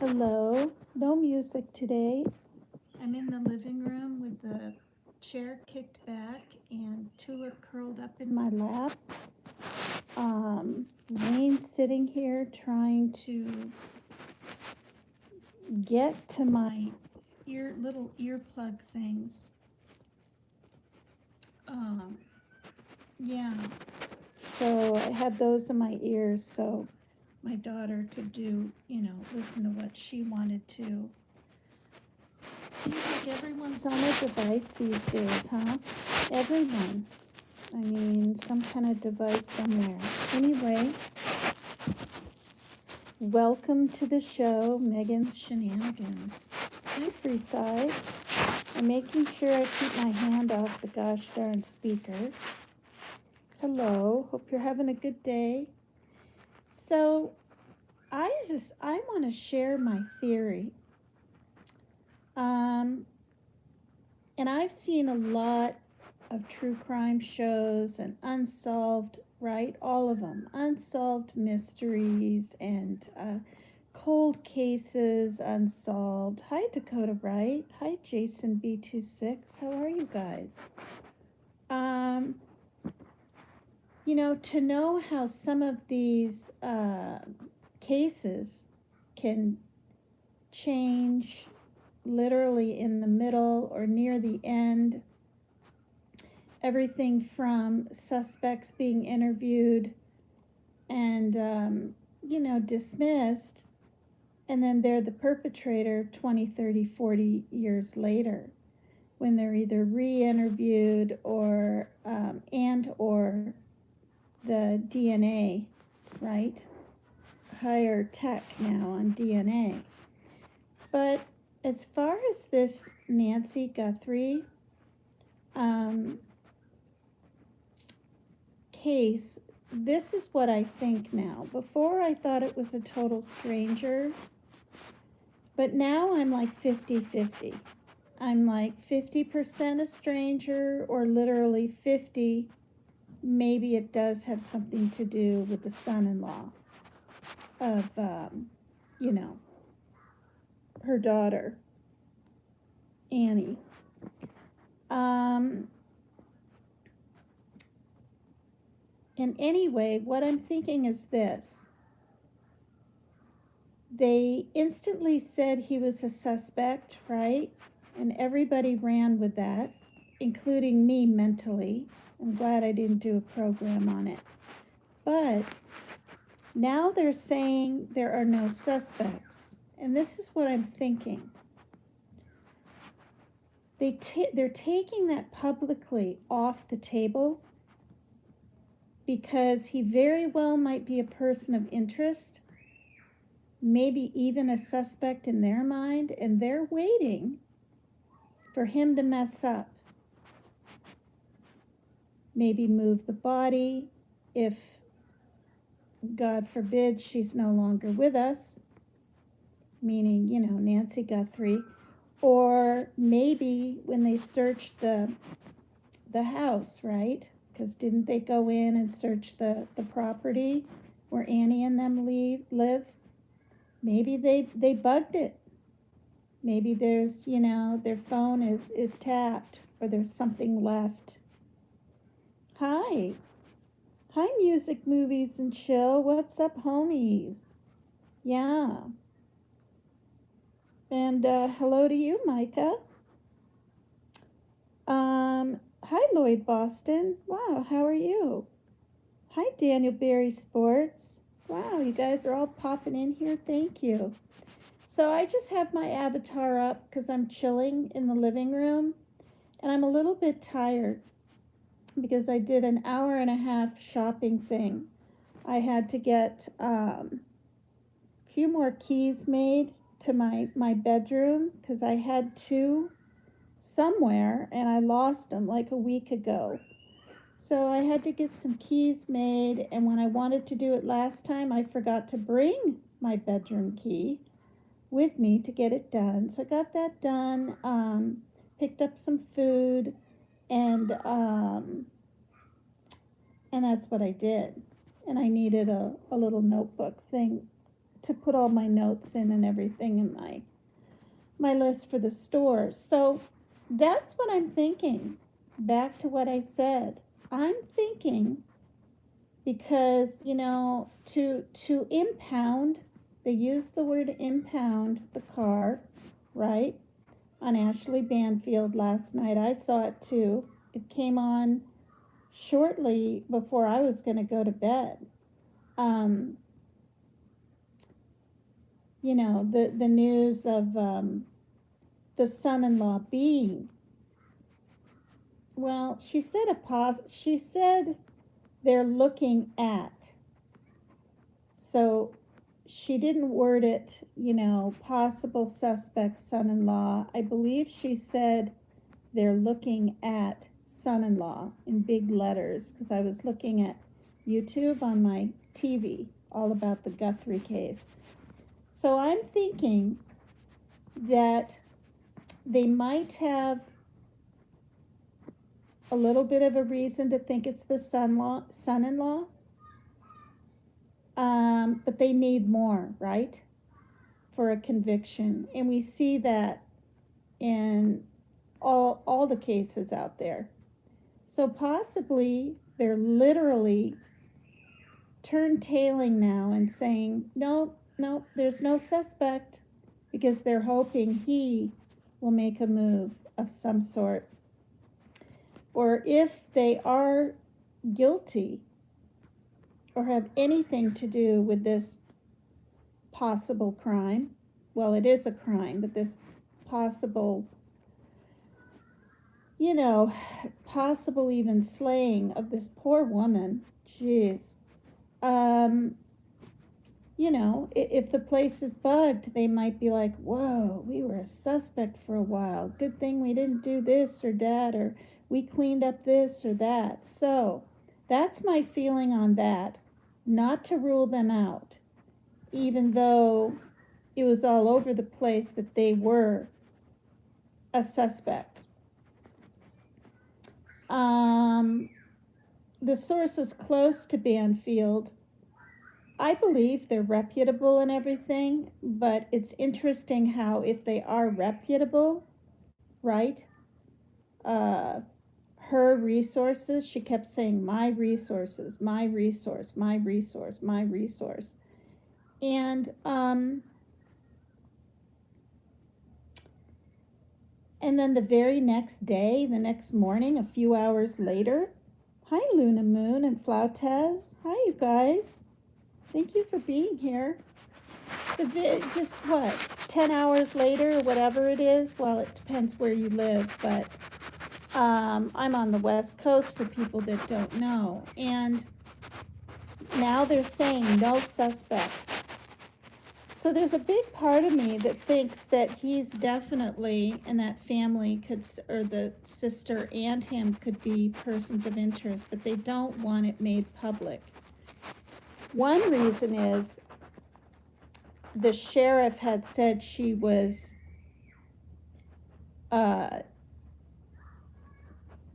Hello. No music today. I'm in the living room with the chair kicked back and Tulip curled up in my lap. Wayne's sitting here trying to get to my little earplug things. Um, yeah. So I had those in my ears so my daughter could listen to what she wanted to. Seems like everyone's on a device these days, huh? Everyone. I mean, some kind of device somewhere. Anyway, welcome to the show, Megan's Shenanigans. Hi, Freeside. I'm making sure I keep my hand off the gosh darn speaker. Hello, hope you're having a good day. So, I want to share my theory. And I've seen a lot of true crime shows and unsolved, right? All of them. Unsolved mysteries and cold cases unsolved. Hi, Dakota Wright. Hi, Jason B26. How are you guys? To know how some of these cases can change literally in the middle or near the end. Everything from suspects being interviewed and, dismissed, and then they're the perpetrator 20, 30, 40 years later when they're either re-interviewed or the DNA, right? Higher tech now on DNA. But as far as this Nancy Guthrie case, this is what I think now. Before I thought it was a total stranger, but now I'm like 50-50. I'm like 50% a stranger, or literally 50, maybe it does have something to do with the son-in-law of, her daughter, Annie. And anyway, what I'm thinking is this. They instantly said he was a suspect, right? And everybody ran with that, including me mentally. I'm glad I didn't do a program on it. But now they're saying there are no suspects. And this is what I'm thinking. They're taking that publicly off the table because he very well might be a person of interest, maybe even a suspect in their mind, and they're waiting for him to mess up. Maybe move the body if, God forbid, she's no longer with us, meaning, Nancy Guthrie. Or maybe when they searched the house, right? Because didn't they go in and search the property where Annie and them live? Maybe they bugged it. Maybe there's, their phone is tapped, or there's something left. Hi, music, movies, and chill. What's up, homies? Yeah. And hello to you, Micah. Hi, Lloyd Boston. Wow, how are you? Hi, Daniel Berry Sports. Wow, you guys are all popping in here. Thank you. So I just have my avatar up because I'm chilling in the living room, and I'm a little bit tired because I did an 1.5-hour shopping thing. I had to get a few more keys made to my bedroom because I had 2 somewhere and I lost them like a week ago. So I had to get some keys made, and when I wanted to do it last time, I forgot to bring my bedroom key with me to get it done. So I got that done, picked up some food, and that's what I did. And I needed a little notebook thing to put all my notes in and everything in my list for the stores. So that's what I'm thinking. Back to what I said. I'm thinking because, to impound, they use the word impound the car, right? On Ashley Banfield last night. I saw it too. It came on shortly before I was going to go to bed. The news of the son-in-law being, well, she said they're looking at. So she didn't word it, possible suspect son-in-law. I believe she said they're looking at son-in-law in big letters, because I was looking at YouTube on my TV all about the Guthrie case. So I'm thinking that they might have a little bit of a reason to think it's the son-in-law, but they need more, right, for a conviction. And we see that in all the cases out there. So possibly they're literally turn-tailing now and saying, no, there's no suspect, because they're hoping he will make a move of some sort. Or if they are guilty or have anything to do with this possible crime, well, it is a crime, but this possible, possible even slaying of this poor woman, jeez. If the place is bugged, they might be like, whoa, we were a suspect for a while. Good thing we didn't do this or that, or we cleaned up this or that. So that's my feeling on that. Not to rule them out, even though it was all over the place that they were a suspect. The sources close to Banfield, I believe they're reputable and everything, but it's interesting how if they are reputable, right? Her resources, she kept saying, my resources, my resource, my resource, my resource. And then the very next day, the next morning, a few hours later, hi Luna Moon and Flautez, hi you guys. Thank you for being here. Just what, 10 hours later or whatever it is? Well, it depends where you live, but I'm on the West Coast for people that don't know. And now they're saying no suspect. So there's a big part of me that thinks that he's definitely, and that family could, or the sister and him could be persons of interest, but they don't want it made public. One reason is the sheriff had said she was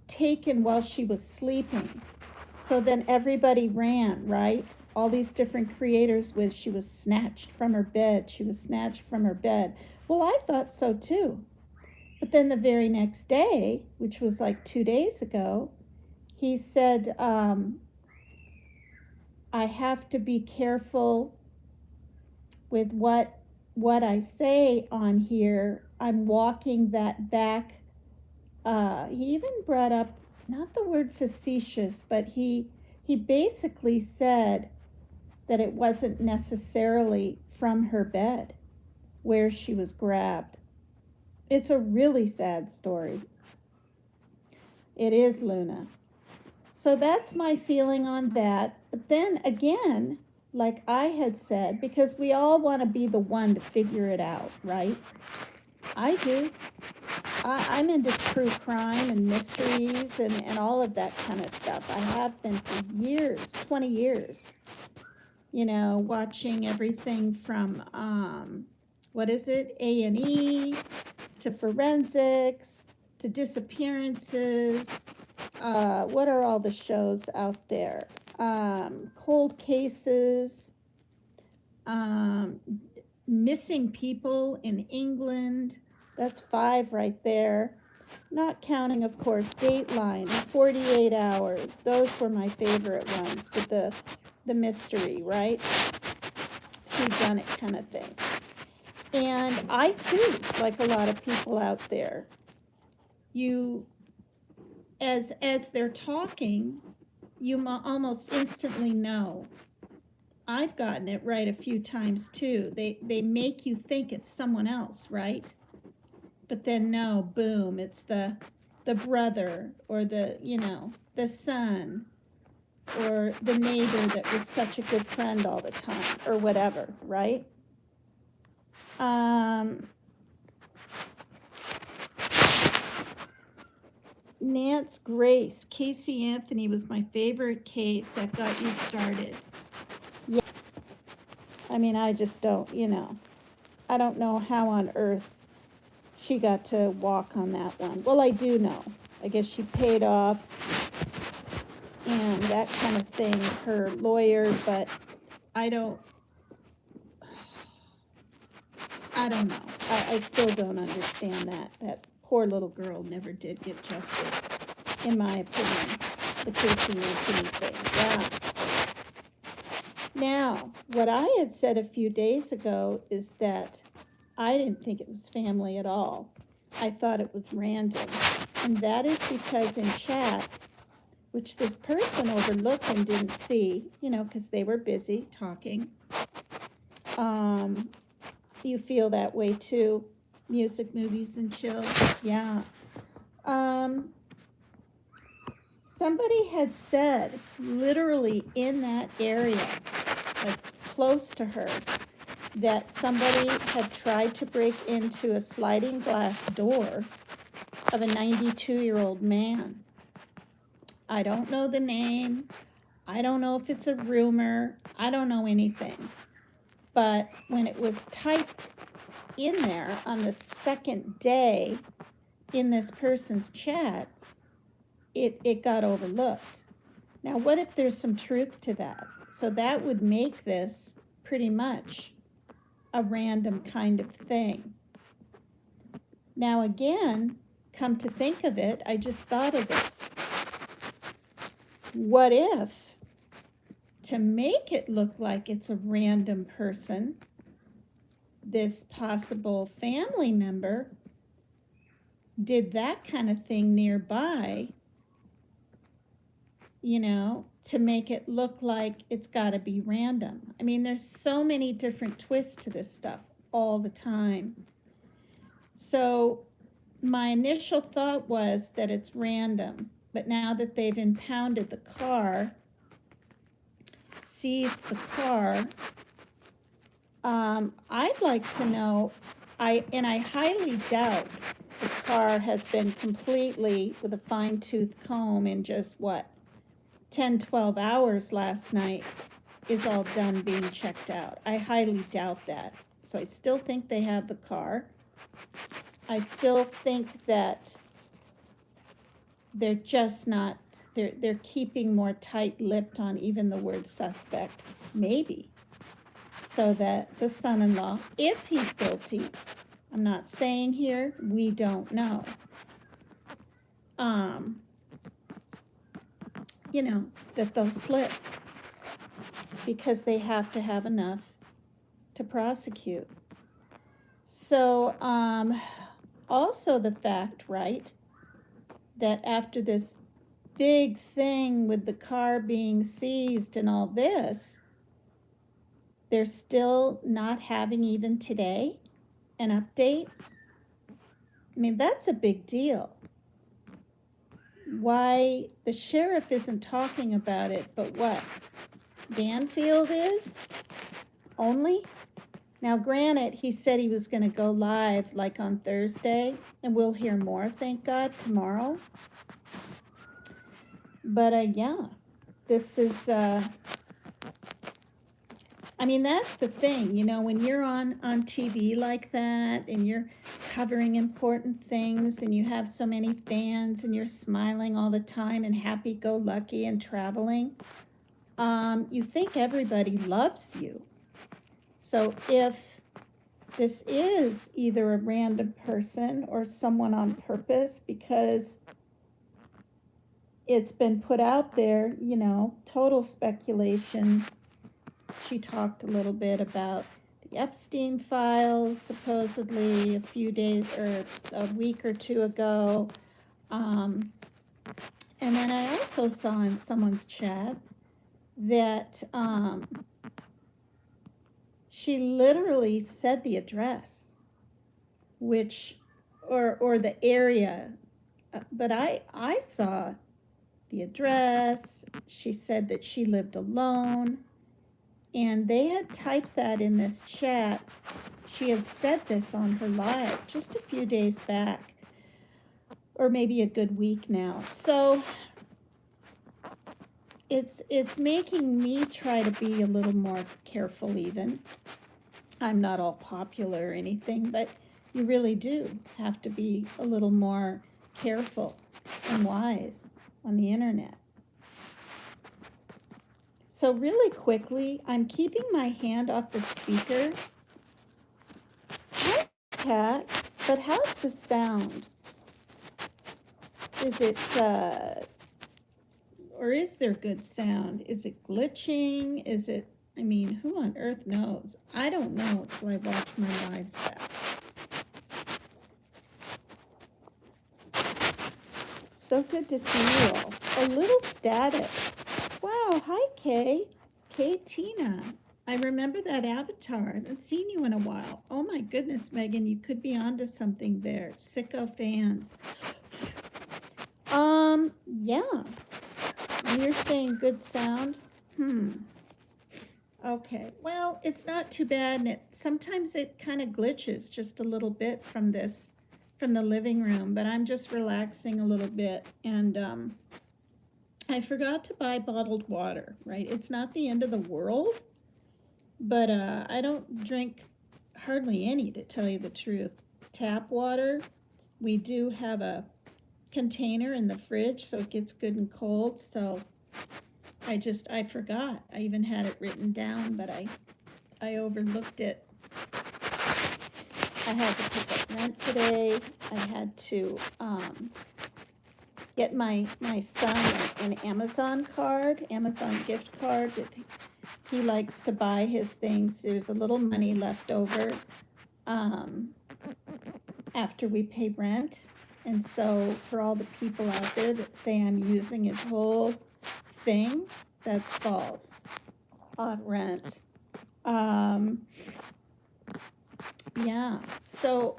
taken while she was sleeping. So then everybody ran, right? All these different creators with, she was snatched from her bed. She was snatched from her bed. Well, I thought so too. But then the very next day, which was like 2 days ago, he said, I have to be careful with what I say on here. I'm walking that back. He even brought up, not the word facetious, but he basically said that it wasn't necessarily from her bed where she was grabbed. It's a really sad story. It is, Luna. So that's my feeling on that. But then again, like I had said, because we all want to be the one to figure it out, right? I do. I'm into true crime and mysteries and all of that kind of stuff. I have been for years, 20 years. Watching everything from, A&E, to forensics, to disappearances. What are all the shows out there? Cold cases. Um, Missing people in England. That's 5 right there. Not counting, of course, Dateline, 48 Hours. Those were my favorite ones with the mystery, right? Whodunit kind of thing. And I too, like a lot of people out there, as they're talking, you almost instantly know. I've gotten it right a few times too. They make you think it's someone else, right? But then no, boom, it's the brother or the son or the neighbor that was such a good friend all the time or whatever, right? Nance Grace, Casey Anthony was my favorite case that got you started. Yeah. I mean, I just don't, I don't know how on earth she got to walk on that one. Well, I do know. I guess she paid off and that kind of thing, her lawyer, but I don't know. I still don't understand that. That poor little girl never did get justice, in my opinion. The Casey Anthony thing, yeah. Now, what I had said a few days ago is that I didn't think it was family at all. I thought it was random. And that is because in chat, which this person overlooked and didn't see, because they were busy talking. You feel that way too. Music, movies, and chill. Yeah. Somebody had said, literally in that area, like close to her, that somebody had tried to break into a sliding glass door of a 92-year-old man. I don't know the name. I don't know if it's a rumor. I don't know anything. But when it was typed in there on the second day in this person's chat, it got overlooked. Now, what if there's some truth to that? So that would make this pretty much a random kind of thing. Now, again, come to think of it, I just thought of this. What if, to make it look like it's a random person, this possible family member did that kind of thing nearby, to make it look like it's got to be random. I mean, there's so many different twists to this stuff all the time. So my initial thought was that it's random, but now that they've impounded the car, seized the car, I'd like to know, I highly doubt the car has been completely, with a fine-tooth comb in just, 10, 12 hours last night, is all done being checked out. I highly doubt that. So I still think they have the car. I still think that they're just not, they're keeping more tight-lipped on even the word suspect, maybe, so that the son-in-law, if he's guilty, I'm not saying here, we don't know, that they'll slip because they have to have enough to prosecute. So, also the fact, right, that after this big thing with the car being seized and all this, they're still not having, even today, an update. I mean, that's a big deal. Why the sheriff isn't talking about it, but what? Danfield is? Only? Now, granted, he said he was going to go live like on Thursday, and we'll hear more, thank God, tomorrow. But, yeah, this is, I mean, that's the thing, when you're on TV like that and you're covering important things and you have so many fans and you're smiling all the time and happy-go-lucky and traveling, you think everybody loves you. So if this is either a random person or someone on purpose, because it's been put out there, total speculation. She talked a little bit about the Epstein files, supposedly a few days or a week or two ago. And then I also saw in someone's chat that she literally said the address, which, or the area, but I saw the address. She said that she lived alone, and they had typed that in this chat. She had said this on her live just a few days back, or maybe a good week now. So it's making me try to be a little more careful even. I'm not all popular or anything, but you really do have to be a little more careful and wise on the internet. So really quickly, I'm keeping my hand off the speaker. Hi, cat, but how's the sound? Is it, or is there good sound? Is it glitching? Is it, who on earth knows? I don't know until I watch my lives back. So good to see you all. A little static. Wow, hi Kay. Kay Tina. I remember that avatar. I haven't seen you in a while. Oh my goodness, Megan, you could be onto something there. Sicko fans. Yeah. You're saying good sound? Okay. Well, it's not too bad, and sometimes it kind of glitches just a little bit from the living room, but I'm just relaxing a little bit, and I forgot to buy bottled water, right? It's not the end of the world, but I don't drink hardly any, to tell you the truth. Tap water, we do have a container in the fridge, so it gets good and cold, so I forgot. I even had it written down, but I overlooked it. I had to pick up rent today. I had to get my son an Amazon gift card. He likes to buy his things. There's a little money left over after we pay rent. And so for all the people out there that say I'm using his whole thing, that's false on rent. Yeah, so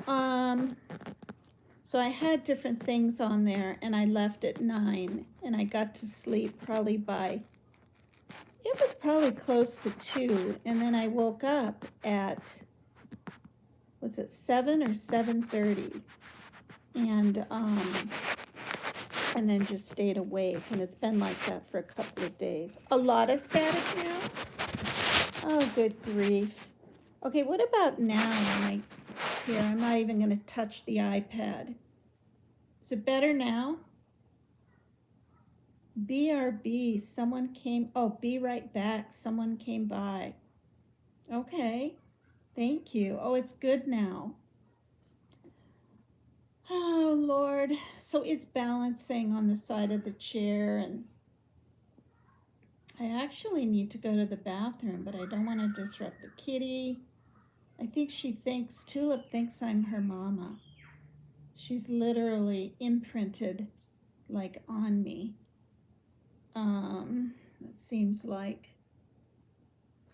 I had different things on there, and I left at 9, and I got to sleep probably it was probably close to 2, and then I woke up at, was it 7 or 7:30, and then just stayed awake, and it's been like that for a couple of days. A lot of static now? Oh, good grief. Okay, what about now? Here, I'm not even going to touch the iPad. Is it better now? BRB, someone came, be right back, someone came by. Okay, thank you. Oh, it's good now. Oh, Lord. So it's balancing on the side of the chair, and I actually need to go to the bathroom, but I don't want to disrupt the kitty. I think Tulip thinks I'm her mama. She's literally imprinted, like, on me. It seems like.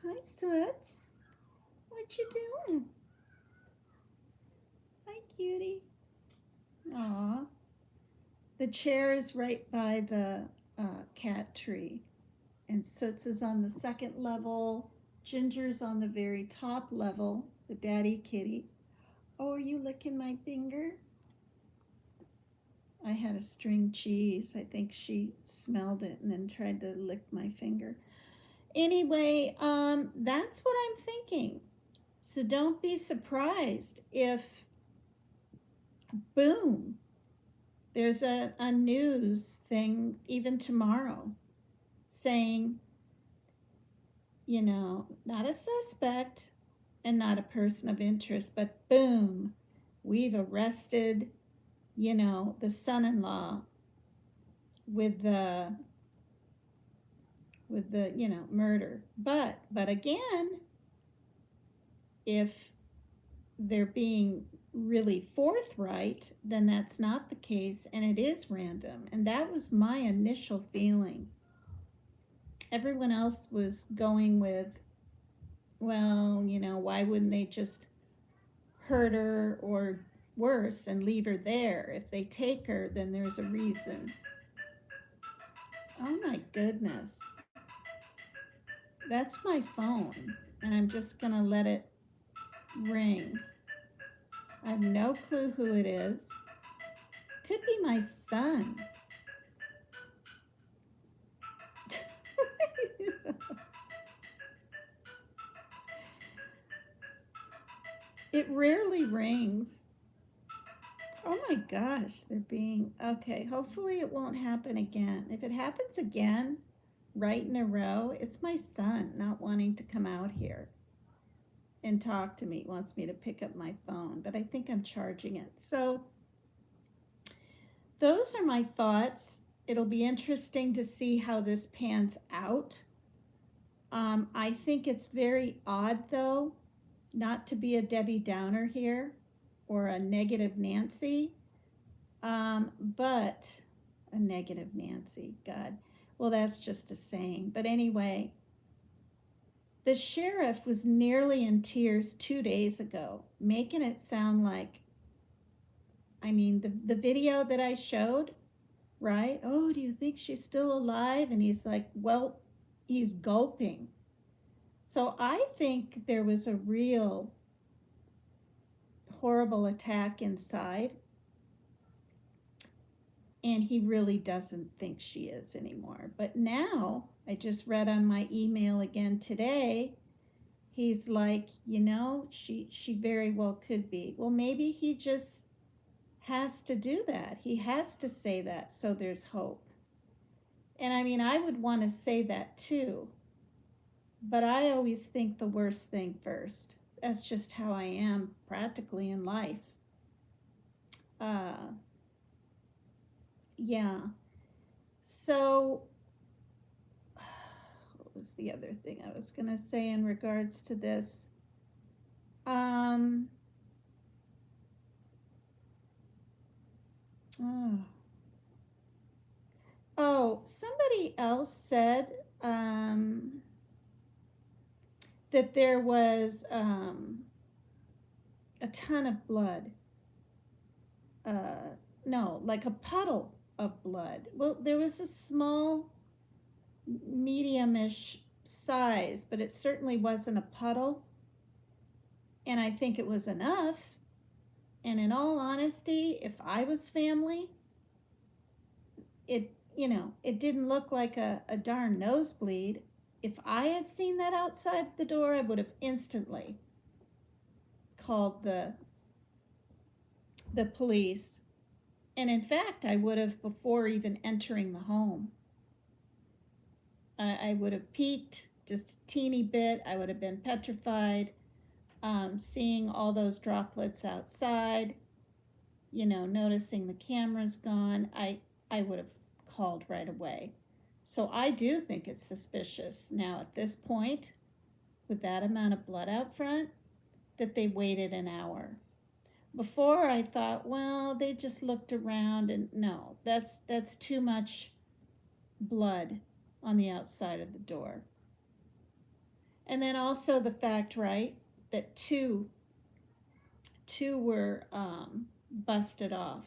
Hi, Soots. What you doing? Hi, cutie. Aw. The chair is right by the cat tree. And Soots is on the second level. Ginger's on the very top level, the daddy kitty. Oh, are you licking my finger? I had a string cheese. I think she smelled it and then tried to lick my finger. Anyway, that's what I'm thinking. So don't be surprised if, boom, there's a news thing even tomorrow saying, not a suspect, and not a person of interest, but boom, we've arrested, the son-in-law with the murder. But again, if they're being really forthright, then that's not the case and it is random. And that was my initial feeling. Everyone else was going with, well, why wouldn't they just hurt her or worse and leave her there? If they take her, then there's a reason. Oh my goodness. That's my phone, and I'm just gonna let it ring. I have no clue who it is. Could be my son. It rarely rings. Oh my gosh, they're being okay. Hopefully, it won't happen again. If it happens again, right in a row, it's my son not wanting to come out here and talk to me. He wants me to pick up my phone, but I think I'm charging it. So, those are my thoughts. It'll be interesting to see how this pans out. I think it's very odd, though, not to be a Debbie Downer here or a negative Nancy, but a negative Nancy, God. Well, that's just a saying. But anyway, the sheriff was nearly in tears 2 days ago, making it sound like, the video that I showed, right? Oh, do you think she's still alive? And he's like, well, he's gulping. So I think there was a real horrible attack inside, and he really doesn't think she is anymore. But now, I just read on my email again today, he's like, she very well could be. Well, maybe he just has to do that. He has to say that so there's hope. And I would want to say that too. But I always think the worst thing first. That's just how I am practically in life. Uh, yeah. So, what was the other thing I was going to say in regards to this? Um, oh, somebody else said that there was a ton of blood. No, like a puddle of blood. Well, there was a small, medium-ish size, but it certainly wasn't a puddle. And I think it was enough. And in all honesty, if I was family, it didn't look like a darn nosebleed. If I had seen that outside the door, I would have instantly called the police. And in fact, I would have before even entering the home. I would have peeked just a teeny bit. I would have been petrified, seeing all those droplets outside, noticing the camera's gone. I would have called right away. So I do think it's suspicious now at this point, with that amount of blood out front, that they waited an hour. Before I thought, well, they just looked around, and no, that's too much blood on the outside of the door. And then also the fact, right, that two were busted off.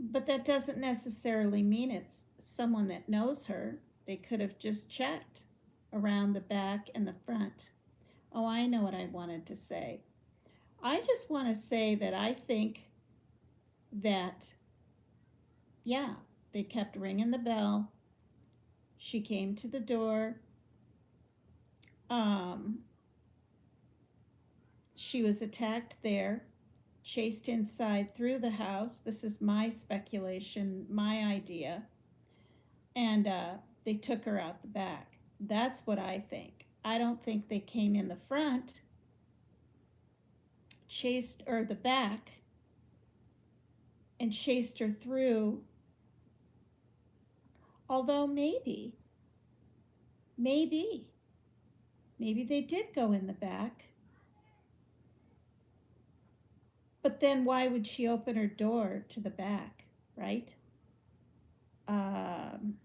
But that doesn't necessarily mean it's someone that knows her. They could have just checked around the back and the front. Oh, I know what I wanted to say. I just want to say that I think that, yeah, they kept ringing the bell. She came to the door. She was attacked there, chased inside through the house. This is my speculation, my idea. And they took her out the back. That's what I think. I don't think they came in the front, chased, or the back, and chased her through. Although maybe they did go in the back. But then why would she open her door to the back, right? Um,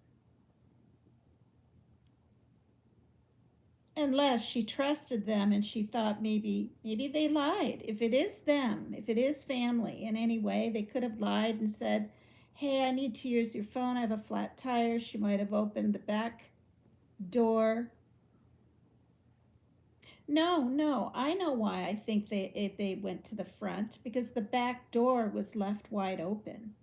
unless she trusted them and she thought maybe they lied. If it is them, if it is family in any way, they could have lied and said, hey, I need to use your phone, I have a flat tire. She might have opened the back door. No, I know why I think they went to the front, because the back door was left wide open.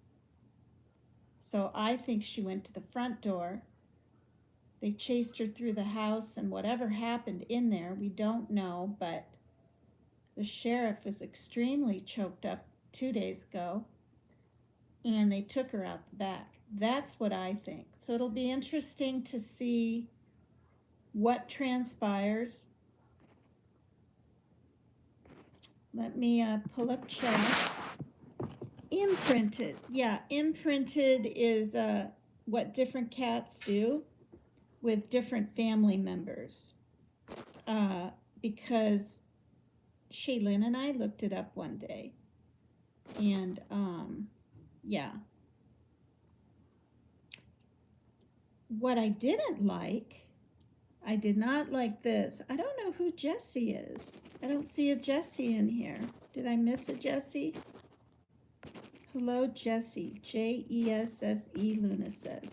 So I think she went to the front door. They chased her through the house, and whatever happened in there, we don't know, but the sheriff was extremely choked up 2 days ago, and they took her out the back. That's what I think. So it'll be interesting to see what transpires. Let me pull up chat. Imprinted. Yeah, imprinted is what different cats do with different family members. Because Shaylin and I looked it up one day. And yeah. What I didn't like, I did not like this. I don't know who Jessie is. I don't see a Jessie in here. Did I miss a Jessie? Hello, Jessie. Jesse, Luna says.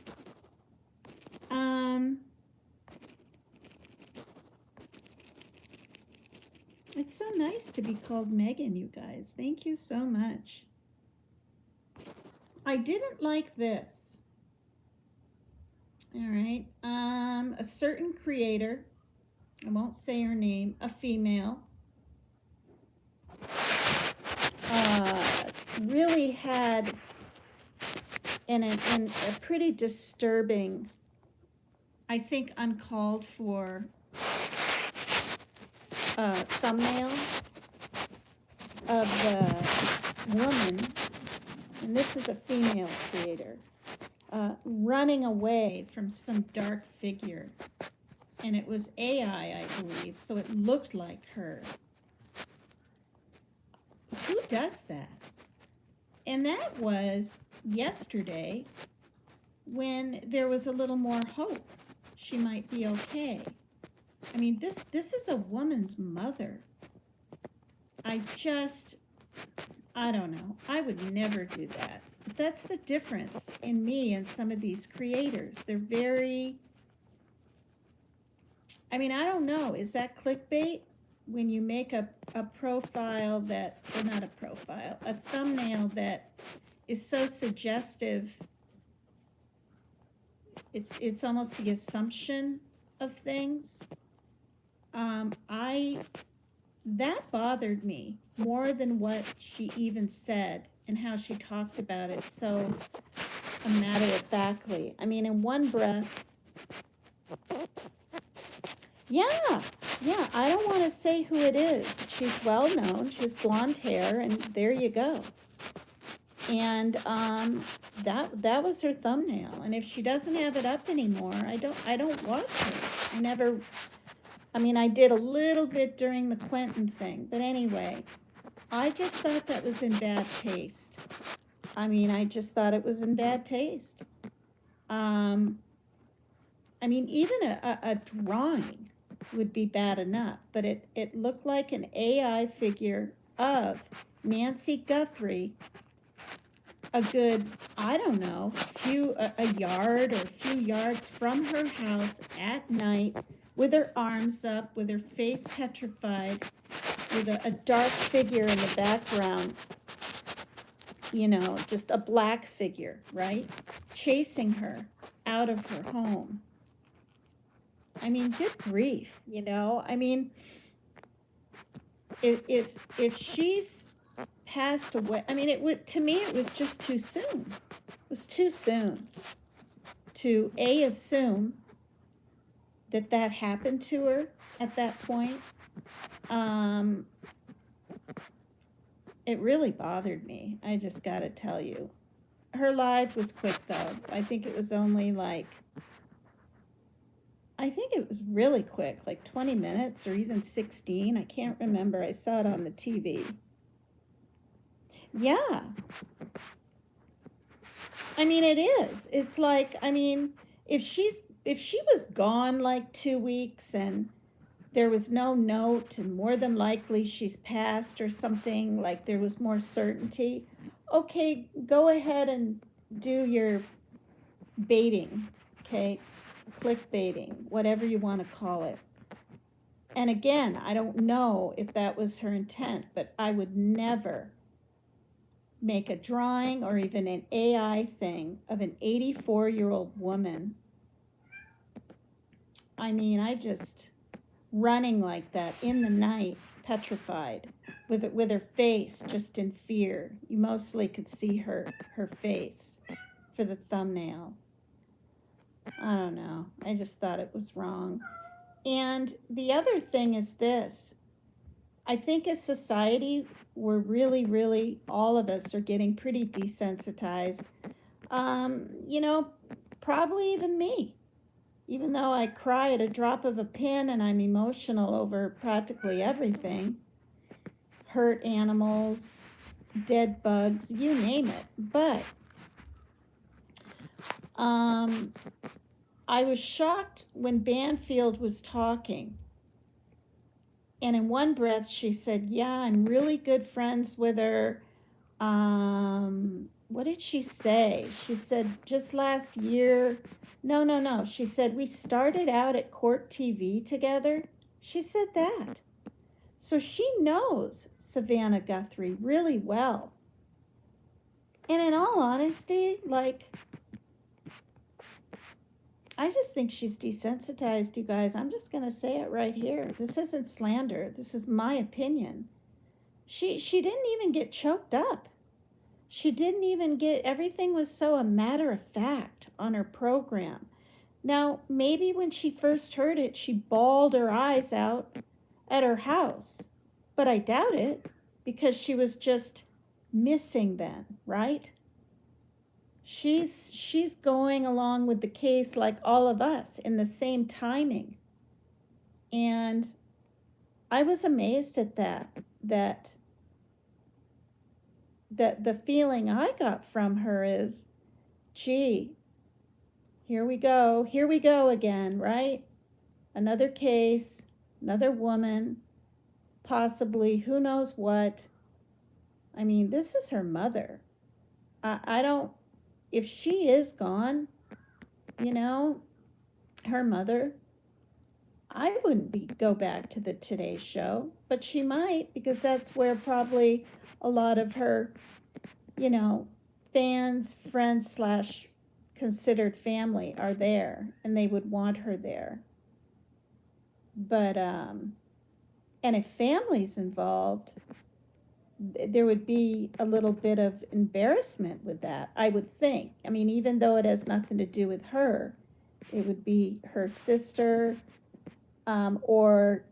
It's so nice to be called Megan, you guys. Thank you so much. I didn't like this. All right. A certain creator, I won't say her name, a female, really had in a pretty disturbing, I think uncalled for thumbnail of the woman, and this is a female creator, running away from some dark figure. And it was AI, I believe, so it looked like her. Who does that? And that was yesterday, when there was a little more hope. She might be okay. I mean, this is a woman's mother. I don't know. I would never do that. But that's the difference in me and some of these creators. They're very, I mean, I don't know. Is that clickbait? When you make a profile that, or not a profile, a thumbnail that is so suggestive, it's almost the assumption of things. That bothered me more than what she even said and how she talked about it so matter-of-factly. I mean, in one breath, yeah, I don't want to say who it is. She's well known. She has blonde hair, and there you go. And that was her thumbnail. And if she doesn't have it up anymore, I don't watch her. I did a little bit during the Quentin thing, but anyway, I just thought that was in bad taste. I just thought it was in bad taste. Even a drawing would be bad enough, but it looked like an AI figure of Nancy Guthrie, a good, I don't know, a yard or a few yards from her house at night, with her arms up, with her face petrified, with a dark figure in the background, just a black figure, right? Chasing her out of her home. Good grief, if she's passed away, to me, it was just too soon. It was too soon to assume that happened to her. at that point. Um, it really bothered me. I just got to tell you. Her live was quick, though. I think it was only like, I think it was really quick, like 20 minutes or even 16. I can't remember. I saw it on the TV. Yeah. I mean, it is. It's like, I mean, if she was gone like 2 weeks and there was no note and more than likely she's passed or something, like there was more certainty, okay, go ahead and do your baiting, okay, clickbaiting, whatever you want to call it. And again, I don't know if that was her intent, but I would never make a drawing or even an AI thing of an 84-year-old woman. I mean, I just running like that in the night, petrified, with her face just in fear. You mostly could see her face for the thumbnail. I don't know. I just thought it was wrong. And the other thing is this. I think as society, we're really, all of us are getting pretty desensitized. You know, probably even me. Even though I cry at a drop of a pin and I'm emotional over practically everything, hurt animals, dead bugs, you name it. But I was shocked when Banfield was talking. And in one breath, she said, yeah, I'm really good friends with her. What did she say? She said, just last year. No. She said, we started out at Court TV together. She said that. So she knows Savannah Guthrie really well. And in all honesty, like, I just think she's desensitized, you guys. I'm just going to say it right here. This isn't slander. This is my opinion. She didn't even get choked up. She didn't even get, everything was so a matter of fact on her program. Now, maybe when she first heard it, she bawled her eyes out at her house. But I doubt it, because she was just missing then, right? She's going along with the case like all of us in the same timing. And I was amazed at that the feeling I got from her is, gee, here we go again, right? Another case, another woman, possibly who knows what. I mean, this is her mother. I don't, if she is gone, you know, her mother, I wouldn't go back to the Today Show, but she might, because that's where probably a lot of her, you know, fans, friends slash considered family are there, and they would want her there. But and if family's involved, there would be a little bit of embarrassment with that, I would think. I mean, even though it has nothing to do with her, it would be her sister, or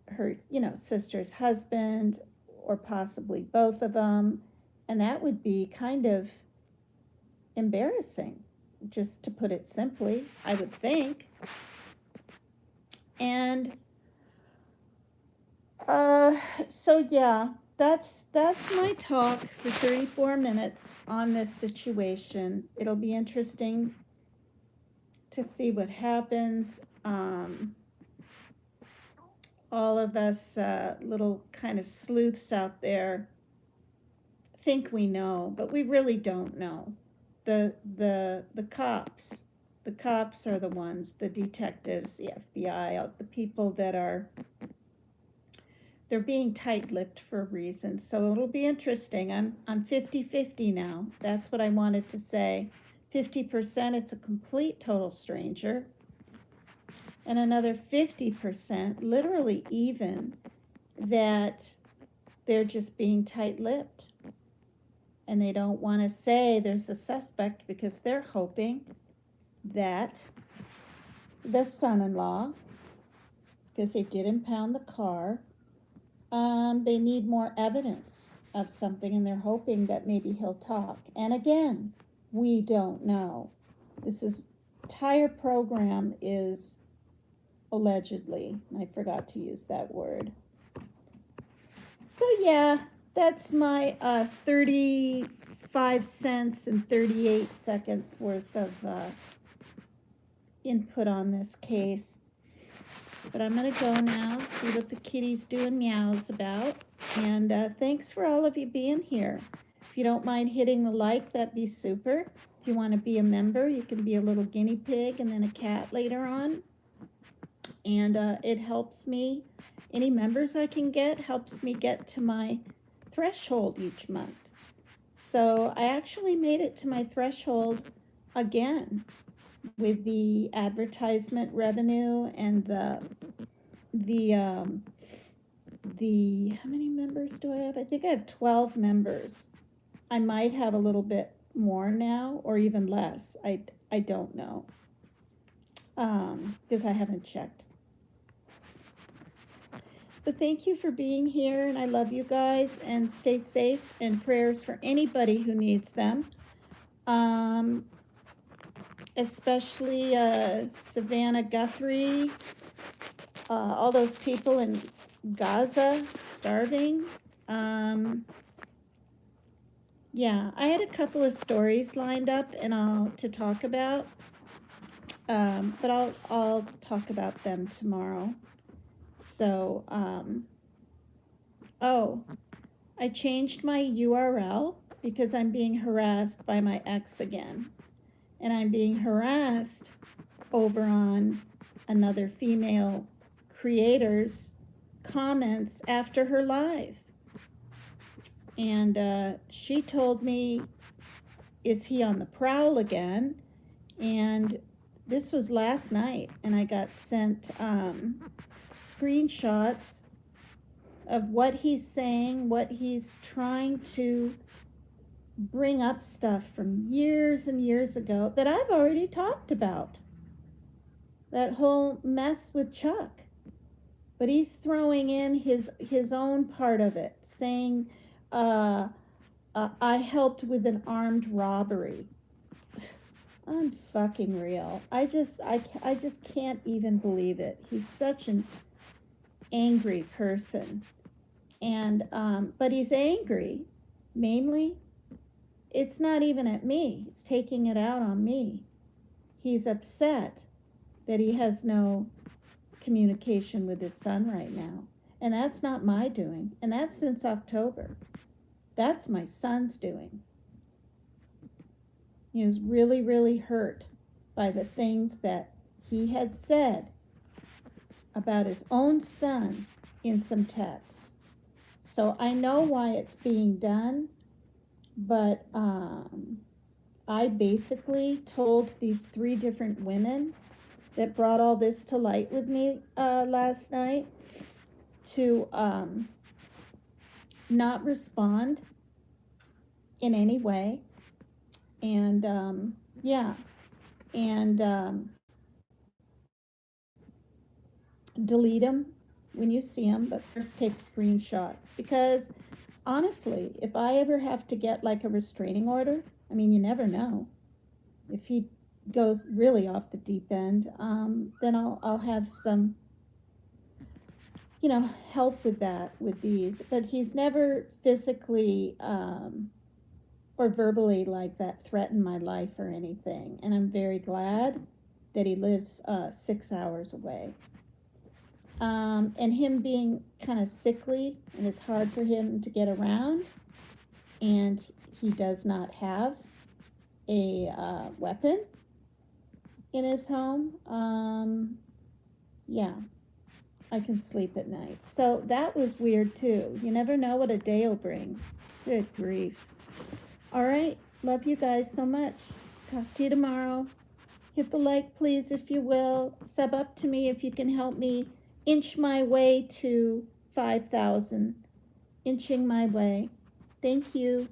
her, you know, sister's husband, or possibly both of them, and that would be kind of embarrassing, just to put it simply, I would think. And so yeah, that's my talk for 34 minutes on this situation. It'll be interesting to see what happens. All of us little kind of sleuths out there think we know, but we really don't know. The cops are the ones, the detectives, the FBI, the people that are, they're being tight-lipped for a reason. So it'll be interesting. I'm 50-50 now. That's what I wanted to say. 50% it's a complete total stranger, and another 50%, literally even, that they're just being tight-lipped. And they don't want to say there's a suspect because they're hoping that the son-in-law because they did impound the car. They need more evidence of something, and they're hoping that maybe he'll talk. And again, we don't know. This entire program is allegedly, I forgot to use that word. So yeah, that's my 35 cents and 38 seconds worth of input on this case. But I'm going to go now, see what the kitty's doing meows about. And thanks for all of you being here. If you don't mind hitting the like, that'd be super. If you want to be a member, you can be a little guinea pig and then a cat later on. And it helps me. Any members I can get helps me get to my threshold each month. So I actually made it to my threshold again with the advertisement revenue and the how many members do I have? I think I have 12 members. I might have a little bit more now or even less. I don't know, because I haven't checked. But thank you for being here, and I love you guys, and stay safe, and prayers for anybody who needs them. Especially Savannah Guthrie, all those people in Gaza starving. Yeah, I had a couple of stories lined up and to talk about, but I'll talk about them tomorrow. So, oh, I changed my URL because I'm being harassed by my ex again. And I'm being harassed over on another female creator's comments after her live. And she told me, is he on the prowl again? And this was last night, and I got sent screenshots of what he's saying, what he's trying to bring up stuff from years and years ago that I've already talked about. That whole mess with Chuck. But he's throwing in his own part of it, saying, I helped with an armed robbery. Unfucking real. I just can't even believe it. He's such an angry person. And but he's angry mainly. It's not even at me. He's taking it out on me. He's upset that he has no communication with his son right now. And that's not my doing. And that's since October. That's my son's doing. He was really, really hurt by the things that he had said about his own son in some texts. So I know why it's being done, but I basically told these 3 different women that brought all this to light with me last night to not respond in any way. And yeah, and delete them when you see them, but first take screenshots, because honestly, if I ever have to get like a restraining order, I mean, you never know. If he goes really off the deep end, then I'll have some, help with that, with these. But he's never physically or verbally like that threatened my life or anything. And I'm very glad that he lives 6 hours away. And him being kind of sickly, and it's hard for him to get around, and he does not have a weapon in his home. Yeah, I can sleep at night. So that was weird too. You never know what a day will bring. Good grief. All right, love you guys so much. Talk to you tomorrow. Hit the like, please, if you will. Sub up to me if you can help me inch my way to 5,000. Inching my way. Thank you.